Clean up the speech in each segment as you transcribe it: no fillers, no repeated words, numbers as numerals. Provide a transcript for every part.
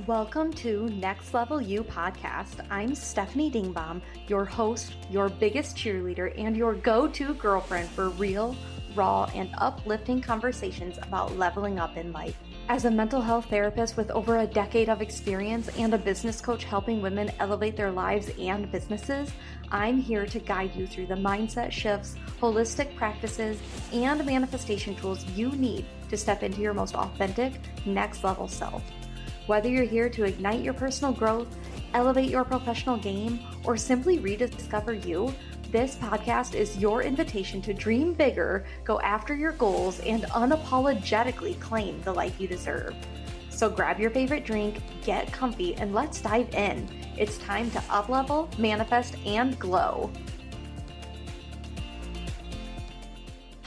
Welcome to Next Level You podcast. I'm Stefanie Dingbaum, your host, your biggest cheerleader, and your go-to girlfriend for real, raw, and uplifting conversations about leveling up in life. As a mental health therapist with over a decade of experience and a business coach helping women elevate their lives and businesses, I'm here to guide you through the mindset shifts, holistic practices, and manifestation tools you need to step into your most authentic, next level self. Whether you're here to ignite your personal growth, elevate your professional game, or simply rediscover you, this podcast is your invitation to dream bigger, go after your goals, and unapologetically claim the life you deserve. So grab your favorite drink, get comfy, and let's dive in. It's time to up-level, manifest, and glow.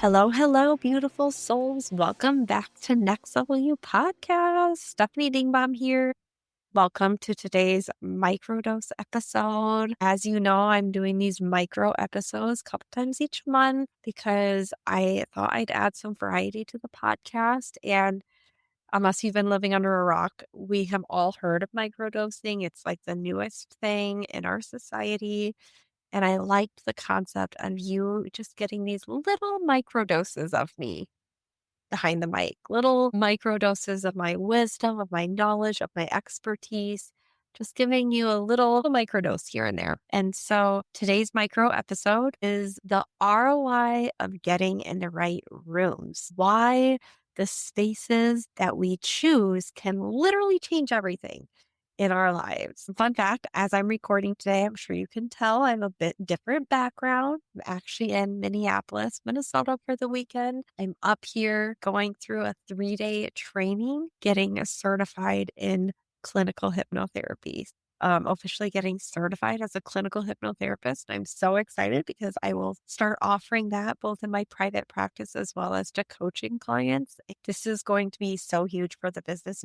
Hello, beautiful souls. Welcome back to Next Level You podcast. Stefanie Dingbaum here. Welcome to today's microdose episode. As you know, I'm doing these micro episodes a couple times each month because I thought I'd add some variety to the podcast. And unless you've been living under a rock, we have all heard of microdosing. It's like the newest thing in our society. And I liked the concept of you just getting these little microdoses of me behind the mic, little microdoses of my wisdom, of my knowledge, of my expertise, just giving you a little microdose here and there. And so today's micro episode is the ROI of getting in the right rooms. Why the spaces that we choose can literally change everything in our lives. Fun fact, as I'm recording today, I'm sure you can tell I'm a bit different background. I'm actually in Minneapolis, Minnesota for the weekend. I'm up here going through a 3-day training, getting certified in clinical hypnotherapy. Officially getting certified as a clinical hypnotherapist. I'm so excited because I will start offering that both in my private practice as well as to coaching clients. This is going to be so huge for the business.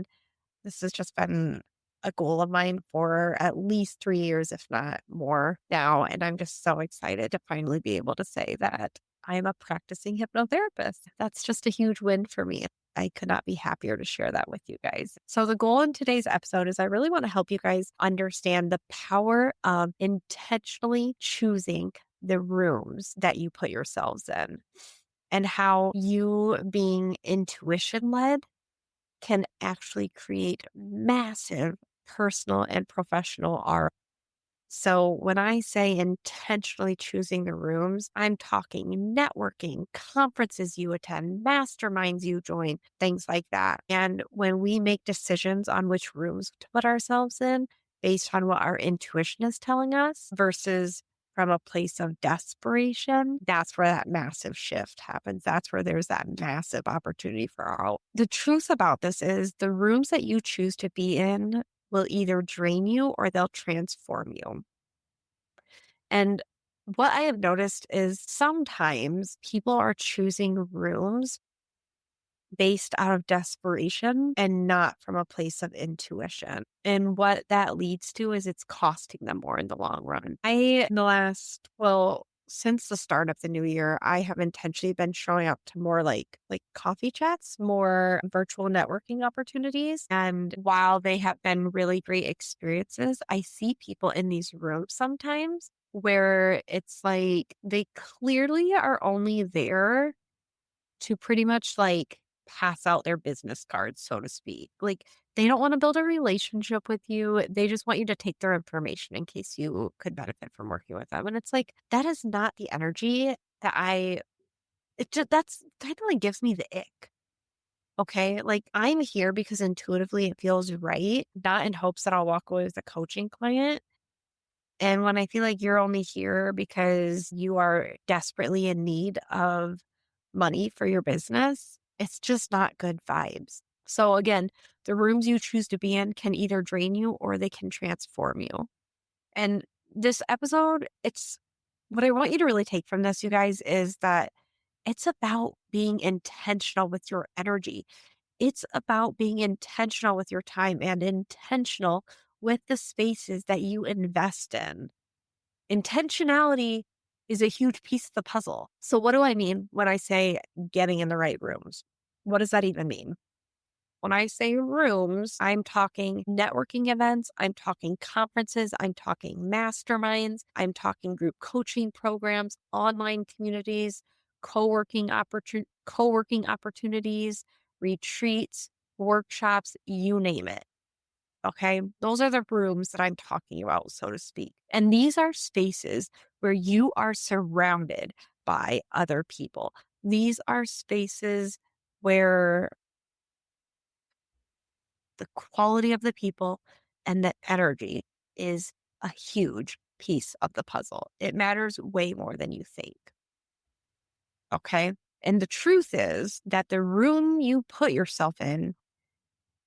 This has just been a goal of mine for at least 3 years, if not more now. And I'm just so excited to finally be able to say that I'm a practicing hypnotherapist. That's just a huge win for me. I could not be happier to share that with you guys. So the goal in today's episode is I really want to help you guys understand the power of intentionally choosing the rooms that you put yourselves in and how you being intuition led can actually create massive personal and professional ROI. So when I say intentionally choosing the rooms, I'm talking networking, conferences you attend, masterminds you join, things like that. And when we make decisions on which rooms to put ourselves in based on what our intuition is telling us versus from a place of desperation, that's where that massive shift happens. That's where there's that massive opportunity for our. The truth about this is the rooms that you choose to be in will either drain you or they'll transform you. And what I have noticed is sometimes people are choosing rooms based out of desperation and not from a place of intuition. And what that leads to is it's costing them more in the long run. Since the start of the new year, I have intentionally been showing up to more like coffee chats, more virtual networking opportunities. And while they have been really great experiences, I see people in these rooms sometimes where it's like they clearly are only there to pretty much like pass out their business cards, so to speak. Like they don't want to build a relationship with you. They just want you to take their information in case you could benefit from working with them. And it's like, that is not the energy that really gives me the ick. Okay. Like I'm here because intuitively it feels right, not in hopes that I'll walk away with a coaching client. And when I feel like you're only here because you are desperately in need of money for your business, it's just not good vibes. So again, the rooms you choose to be in can either drain you or they can transform you. And this episode, it's what I want you to really take from this, you guys, is that it's about being intentional with your energy. It's about being intentional with your time and intentional with the spaces that you invest in. Intentionality is a huge piece of the puzzle. So what do I mean when I say getting in the right rooms? What does that even mean? When I say rooms, I'm talking networking events, I'm talking conferences, I'm talking masterminds, I'm talking group coaching programs, online communities, co-working opportunities, retreats, workshops, you name it. Okay. Those are the rooms that I'm talking about, so to speak. And these are spaces where you are surrounded by other people. These are spaces where the quality of the people and the energy is a huge piece of the puzzle. It matters way more than you think. Okay. And the truth is that the room you put yourself in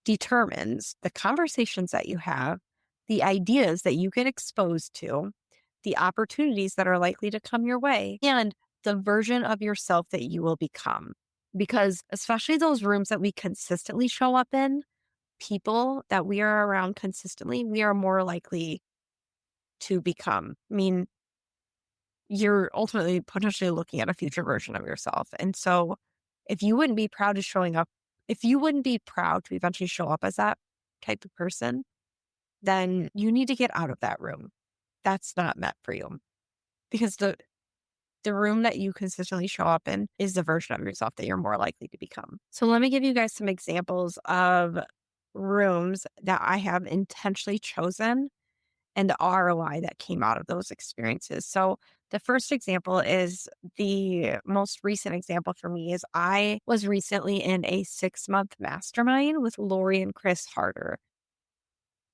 determines the conversations that you have, the ideas that you get exposed to, the opportunities that are likely to come your way, and the version of yourself that you will become. Because especially those rooms that we consistently show up in, people that we are around consistently, we are more likely to become. I mean, you're ultimately potentially looking at a future version of yourself. And so if you wouldn't be proud of showing up, if you wouldn't be proud to eventually show up as that type of person, then you need to get out of that room. That's not meant for you because the room that you consistently show up in is the version of yourself that you're more likely to become. So let me give you guys some examples of rooms that I have intentionally chosen and the ROI that came out of those experiences. So the first example is the most recent example for me is I was recently in a 6-month mastermind with Lori and Chris Harder.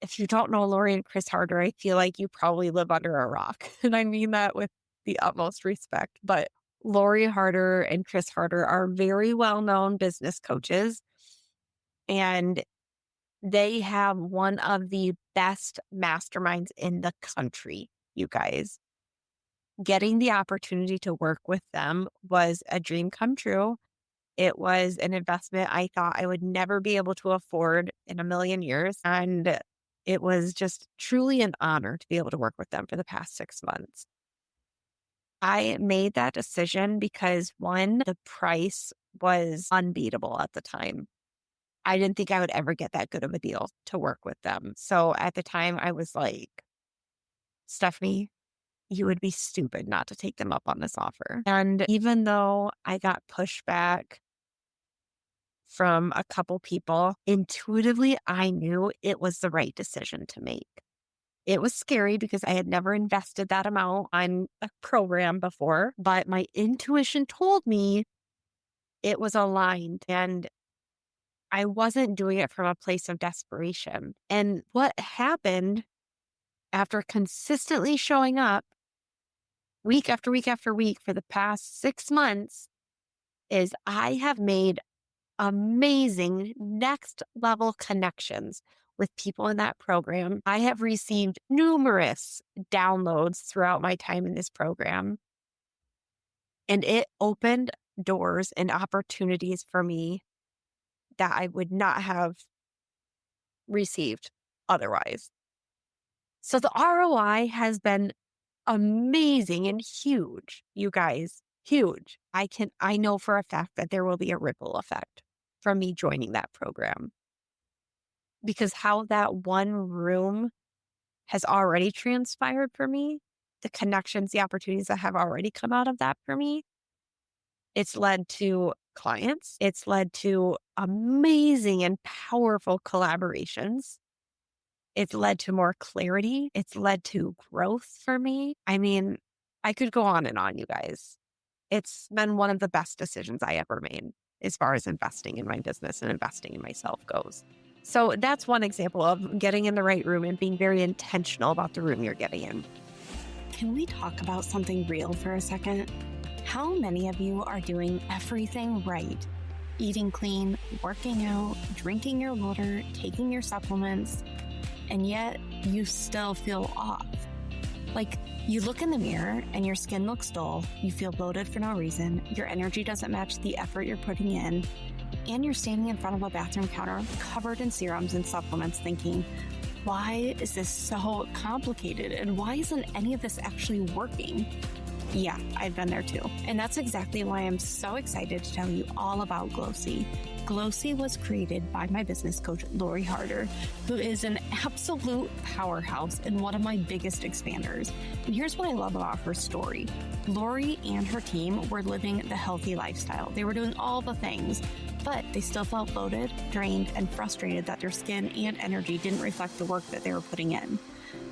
If you don't know Lori and Chris Harder, I feel like you probably live under a rock. And I mean that with the utmost respect. But Lori Harder and Chris Harder are very well-known business coaches. And they have one of the best masterminds in the country, you guys. Getting the opportunity to work with them was a dream come true. It was an investment I thought I would never be able to afford in a million years. And it was just truly an honor to be able to work with them for the past 6 months. I made that decision because one, the price was unbeatable at the time. I didn't think I would ever get that good of a deal to work with them. So at the time I was like, Stefanie, you would be stupid not to take them up on this offer. And even though I got pushback from a couple people, intuitively, I knew it was the right decision to make. It was scary because I had never invested that amount on a program before, but my intuition told me it was aligned and I wasn't doing it from a place of desperation. And what happened after consistently showing up week after week after week for the past 6 months is I have made amazing next level connections with people in that program. I have received numerous downloads throughout my time in this program, and it opened doors and opportunities for me that I would not have received otherwise. So the ROI has been amazing and huge, you guys, huge. I know for a fact that there will be a ripple effect from me joining that program because how that one room has already transpired for me, the connections, the opportunities that have already come out of that for me, it's led to clients. It's led to amazing and powerful collaborations. It's led to more clarity. It's led to growth for me. I mean, I could go on and on, you guys. It's been one of the best decisions I ever made as far as investing in my business and investing in myself goes. So that's one example of getting in the right room and being very intentional about the room you're getting in. Can we talk about something real for a second? How many of you are doing everything right? Eating clean, working out, drinking your water, taking your supplements, and yet you still feel off. Like you look in the mirror and your skin looks dull, you feel bloated for no reason, your energy doesn't match the effort you're putting in, and you're standing in front of a bathroom counter covered in serums and supplements thinking, why is this so complicated and why isn't any of this actually working? Yeah, I've been there too. And that's exactly why I'm so excited to tell you all about Glowsy. Glowsy was created by my business coach, Lori Harder, who is an absolute powerhouse and one of my biggest expanders. And here's what I love about her story. Lori and her team were living the healthy lifestyle. They were doing all the things, but they still felt bloated, drained, and frustrated that their skin and energy didn't reflect the work that they were putting in.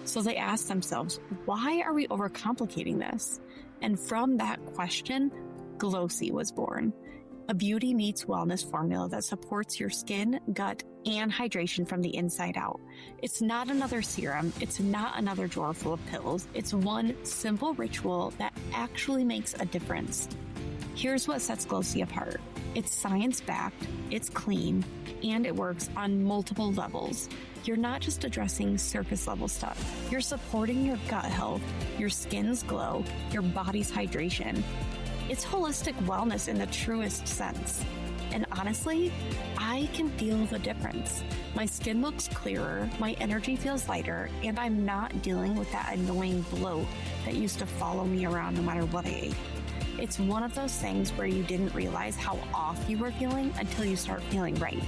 So they asked themselves, why are we overcomplicating this? And from that question, Glowsy was born. A beauty meets wellness formula that supports your skin, gut, and hydration from the inside out. It's not another serum. It's not another drawer full of pills. It's one simple ritual that actually makes a difference. Here's what sets Glowsy apart. It's science-backed, it's clean, and it works on multiple levels. You're not just addressing surface level stuff. You're supporting your gut health, your skin's glow, your body's hydration. It's holistic wellness in the truest sense. And honestly, I can feel the difference. My skin looks clearer, my energy feels lighter, and I'm not dealing with that annoying bloat that used to follow me around no matter what I ate. It's one of those things where you didn't realize how off you were feeling until you start feeling right.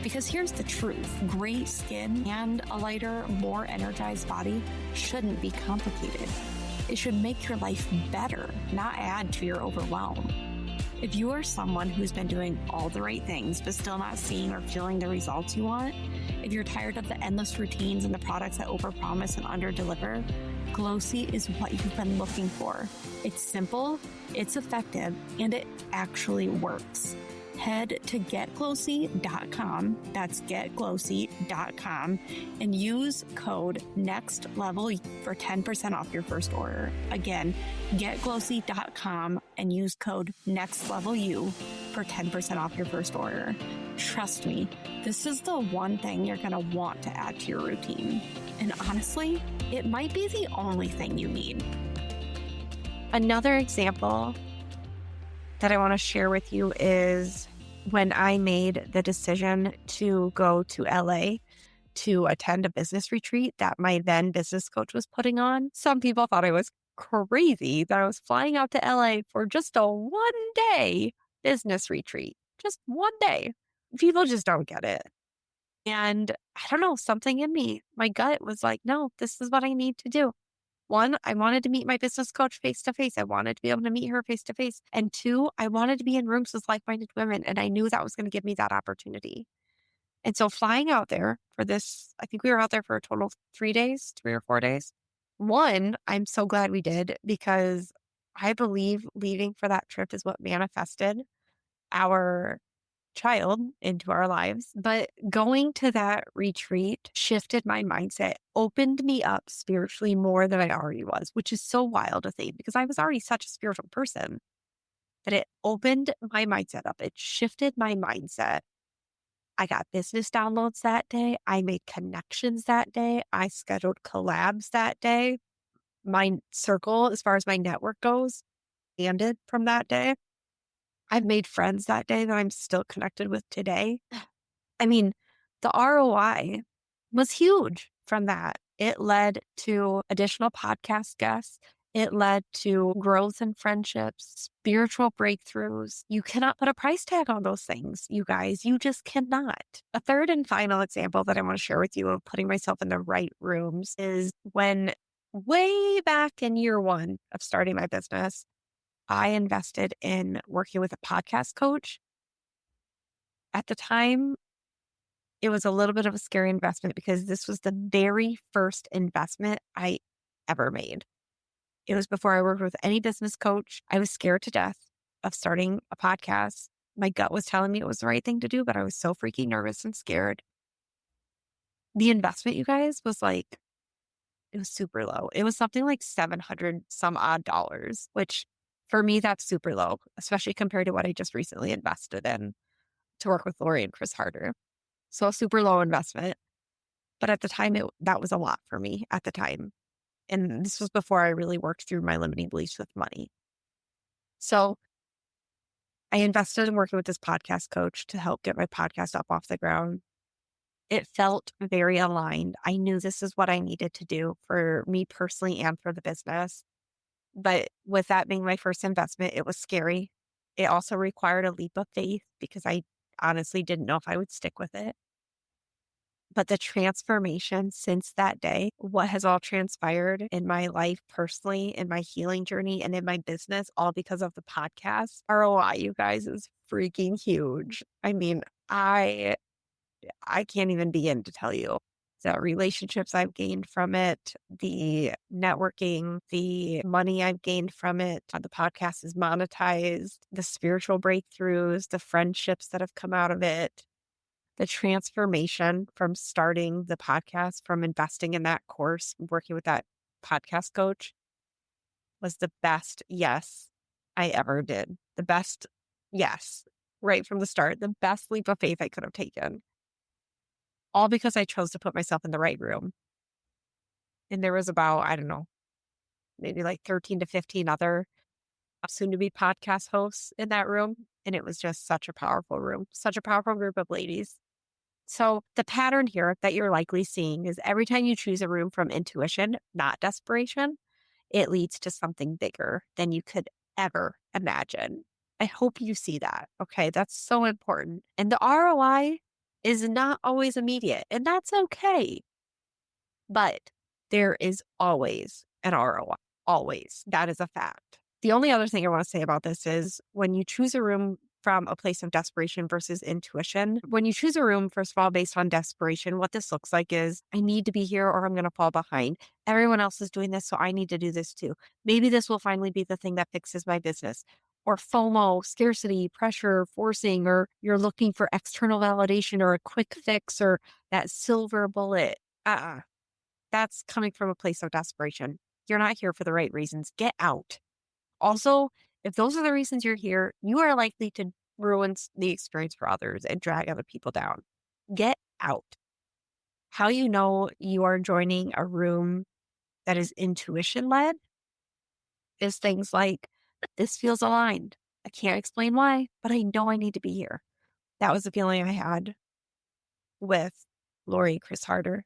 Because here's the truth, great skin and a lighter, more energized body shouldn't be complicated. It should make your life better, not add to your overwhelm. If you are someone who's been doing all the right things but still not seeing or feeling the results you want, if you're tired of the endless routines and the products that overpromise and underdeliver, Glowsy is what you've been looking for. It's simple, it's effective, and it actually works. Head to getglowsy.com, that's getglowsy.com, and use code NEXTLEVEL for 10% off your first order. Again, getglowsy.com and use code NEXTLEVELU for 10% off your first order. Trust me, this is the one thing you're going to want to add to your routine. And honestly, it might be the only thing you need. Another example that I want to share with you is when I made the decision to go to LA to attend a business retreat that my then business coach was putting on. Some people thought I was crazy that I was flying out to LA for just a 1-day business retreat. Just 1 day. People just don't get it. And I don't know, something in me, my gut was like, no, this is what I need to do. One, I wanted to meet my business coach face to face. I wanted to be able to meet her face to face. And two, I wanted to be in rooms with like minded women. And I knew that was going to give me that opportunity. And so flying out there for this, I think we were out there for a total of 3 days, 3 or 4 days. One, I'm so glad we did because I believe leaving for that trip is what manifested our child into our lives. But going to that retreat shifted my mindset, opened me up spiritually more than I already was, which is so wild to think because I was already such a spiritual person. But it opened my mindset up. It shifted my mindset. I got business downloads that day. I made connections that day. I scheduled collabs that day. My circle, as far as my network goes, expanded from that day. I've made friends that day that I'm still connected with today. I mean, the ROI was huge from that. It led to additional podcast guests. It led to growth in friendships, spiritual breakthroughs. You cannot put a price tag on those things, you guys. You just cannot. A third and final example that I want to share with you of putting myself in the right rooms is when way back in year 1 of starting my business, I invested in working with a podcast coach. At the time, it was a little bit of a scary investment because this was the very first investment I ever made. It was before I worked with any business coach. I was scared to death of starting a podcast. My gut was telling me it was the right thing to do, but I was so freaking nervous and scared. The investment, you guys, was like, it was super low. It was something like 700 some odd dollars, which for me, that's super low, especially compared to what I just recently invested in to work with Lori and Chris Harder. So a super low investment. But at the time, that was a lot for me at the time. And this was before I really worked through my limiting beliefs with money. So I invested in working with this podcast coach to help get my podcast up off the ground. It felt very aligned. I knew this is what I needed to do for me personally and for the business. But with that being my first investment, it was scary. It also required a leap of faith because I honestly didn't know if I would stick with it. But the transformation since that day, what has all transpired in my life personally, in my healing journey, and in my business, all because of the podcast. ROI, you guys, is freaking huge. I mean, I can't even begin to tell you the relationships I've gained from it, the networking, the money I've gained from it. The podcast is monetized, the spiritual breakthroughs, the friendships that have come out of it, the transformation from starting the podcast, from investing in that course, working with that podcast coach was the best yes I ever did. The best yes, right from the start, the best leap of faith I could have taken. All because I chose to put myself in the right room. And there was about, I don't know, maybe like 13 to 15 other soon to be podcast hosts in that room. And it was just such a powerful room, such a powerful group of ladies. So the pattern here that you're likely seeing is every time you choose a room from intuition, not desperation, it leads to something bigger than you could ever imagine. I hope you see that. Okay. That's so important. And the ROI is not always immediate, and that's okay. But there is always an ROI, always. That is a fact. The only other thing I want to say about this is when you choose a room from a place of desperation versus intuition, when you choose a room, first of all, based on desperation, what this looks like is I need to be here or I'm going to fall behind. Everyone else is doing this, so I need to do this too. Maybe this will finally be the thing that fixes my business. Or FOMO, scarcity, pressure, forcing, or you're looking for external validation or a quick fix or that silver bullet. That's coming from a place of desperation. You're not here for the right reasons. Get out. Also, if those are the reasons you're here, you are likely to ruin the experience for others and drag other people down. Get out. How you know you are joining a room that is intuition led is things like, this feels aligned. I can't explain why, but I know I need to be here. That was the feeling I had with Lori Chris Harder.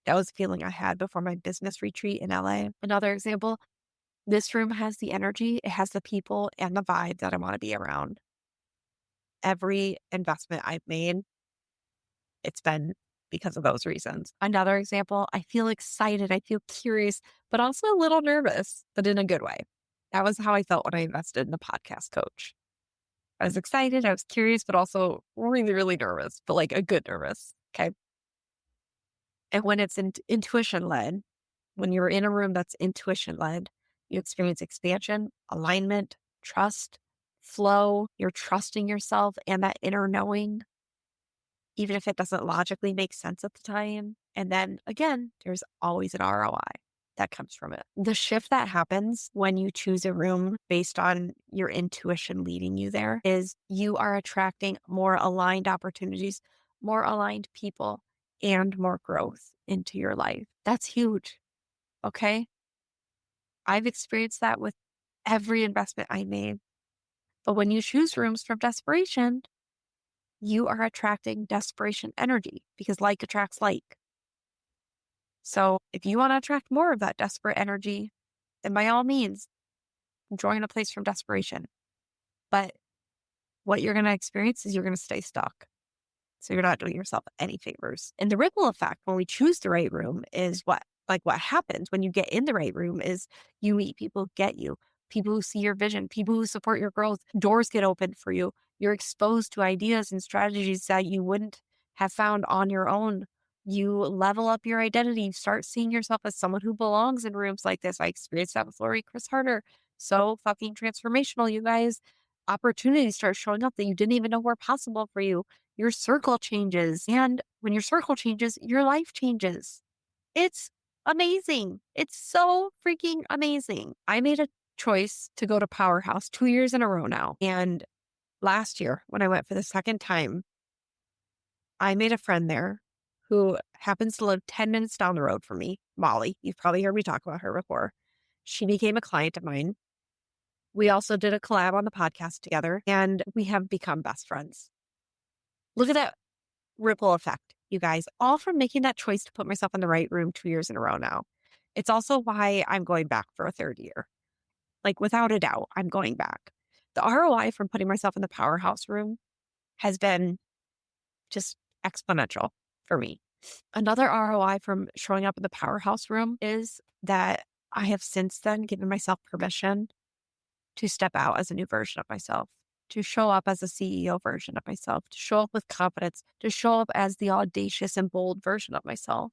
That was the feeling I had before my business retreat in LA. Another example, this room has the energy, it has the people and the vibe that I want to be around. Every investment I've made, it's been because of those reasons. Another example, I feel excited, I feel curious, but also a little nervous, but in a good way. That was how I felt when I invested in the podcast coach. I was excited, I was curious, but also really, really nervous, but like a good nervous. Okay. And when it's intuition led, when you're in a room that's intuition led, you experience expansion, alignment, trust, flow. You're trusting yourself and that inner knowing, even if it doesn't logically make sense at the time. And then again, there's always an ROI that comes from it. The shift that happens when you choose a room based on your intuition leading you there is you are attracting more aligned opportunities, more aligned people, and more growth into your life. That's huge. Okay. I've experienced that with every investment I made. But when you choose rooms from desperation, you are attracting desperation energy because like attracts like. So if you want to attract more of that desperate energy, then by all means, join a place from desperation. But what you're going to experience is you're going to stay stuck. So you're not doing yourself any favors. And the ripple effect when we choose the right room is what happens when you get in the right room is you meet people who get you, people who see your vision, people who support your growth, doors get opened for you. You're exposed to ideas and strategies that you wouldn't have found on your own. You level up your identity, you start seeing yourself as someone who belongs in rooms like this. I experienced that with Lori Chris Harder. So fucking transformational, you guys. Opportunities start showing up that you didn't even know were possible for you. Your circle changes. And when your circle changes, your life changes. It's amazing. It's so freaking amazing. I made a choice to go to Powerhouse 2 years in a row now. And last year, when I went for the second time, I made a friend there who happens to live 10 minutes down the road from me, Molly. You've probably heard me talk about her before. She became a client of mine. We also did a collab on the podcast together, and we have become best friends. Look at that ripple effect, you guys, all from making that choice to put myself in the right room 2 years in a row now. It's also why I'm going back for a third year. Like without a doubt, I'm going back. The ROI from putting myself in the powerhouse room has been just exponential for me. Another ROI from showing up in the powerhouse room is that I have since then given myself permission to step out as a new version of myself, to show up as a CEO version of myself, to show up with confidence, to show up as the audacious and bold version of myself.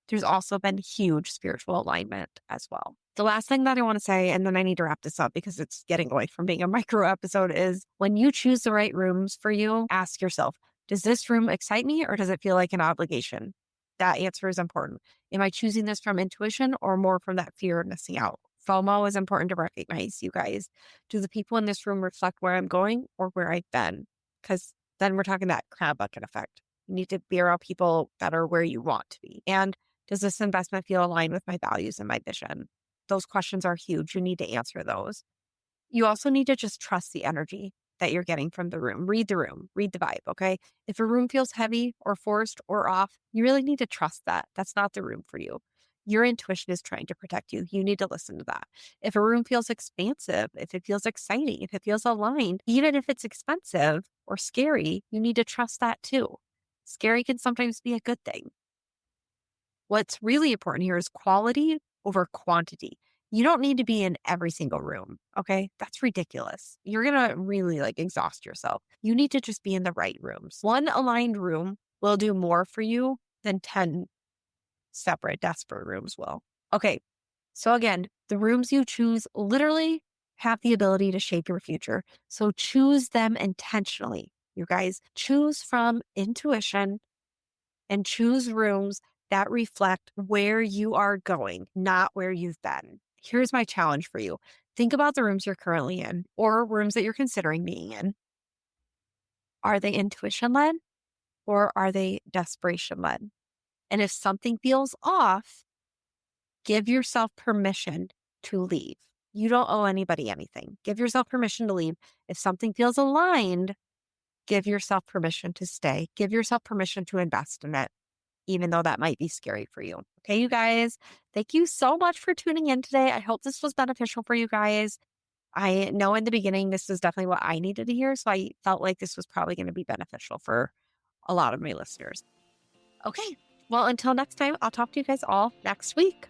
There's also been huge spiritual alignment as well. The last thing that I want to say, and then I need to wrap this up because it's getting away from being a micro episode, is when you choose the right rooms for you, ask yourself, does this room excite me or does it feel like an obligation? That answer is important. Am I choosing this from intuition or more from that fear of missing out? FOMO is important to recognize, you guys. Do the people in this room reflect where I'm going or where I've been? Because then we're talking that crab bucket effect. You need to be around people that are where you want to be. And does this investment feel aligned with my values and my vision? Those questions are huge. You need to answer those. You also need to just trust the energy that you're getting from the room. Read the room, read the vibe, okay? If a room feels heavy or forced or off, you really need to trust that. That's not the room for you. Your intuition is trying to protect you. You need to listen to that. If a room feels expansive, if it feels exciting, if it feels aligned, even if it's expensive or scary, you need to trust that too. Scary can sometimes be a good thing. What's really important here is quality over quantity. You don't need to be in every single room. Okay. That's ridiculous. You're going to really exhaust yourself. You need to just be in the right rooms. One aligned room will do more for you than 10 separate desperate rooms will. Okay. So again, the rooms you choose literally have the ability to shape your future. So choose them intentionally. You guys choose from intuition and choose rooms that reflect where you are going, not where you've been. Here's my challenge for you. Think about the rooms you're currently in or rooms that you're considering being in. Are they intuition led or are they desperation led? And if something feels off, give yourself permission to leave. You don't owe anybody anything. Give yourself permission to leave. If something feels aligned, give yourself permission to stay. Give yourself permission to invest in it, even though that might be scary for you. Okay, you guys, thank you so much for tuning in today. I hope this was beneficial for you guys. I know in the beginning, this is definitely what I needed to hear. So I felt like this was probably going to be beneficial for a lot of my listeners. Okay, well, until next time, I'll talk to you guys all next week.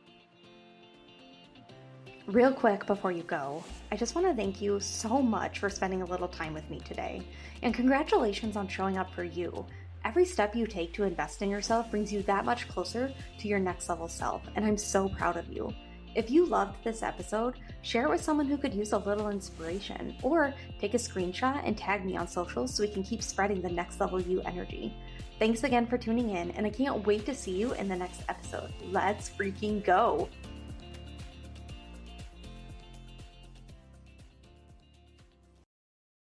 Real quick before you go, I just want to thank you so much for spending a little time with me today. And congratulations on showing up for you. Every step you take to invest in yourself brings you that much closer to your next level self, and I'm so proud of you. If you loved this episode, share it with someone who could use a little inspiration, or take a screenshot and tag me on socials so we can keep spreading the next level you energy. Thanks again for tuning in, and I can't wait to see you in the next episode. Let's freaking go!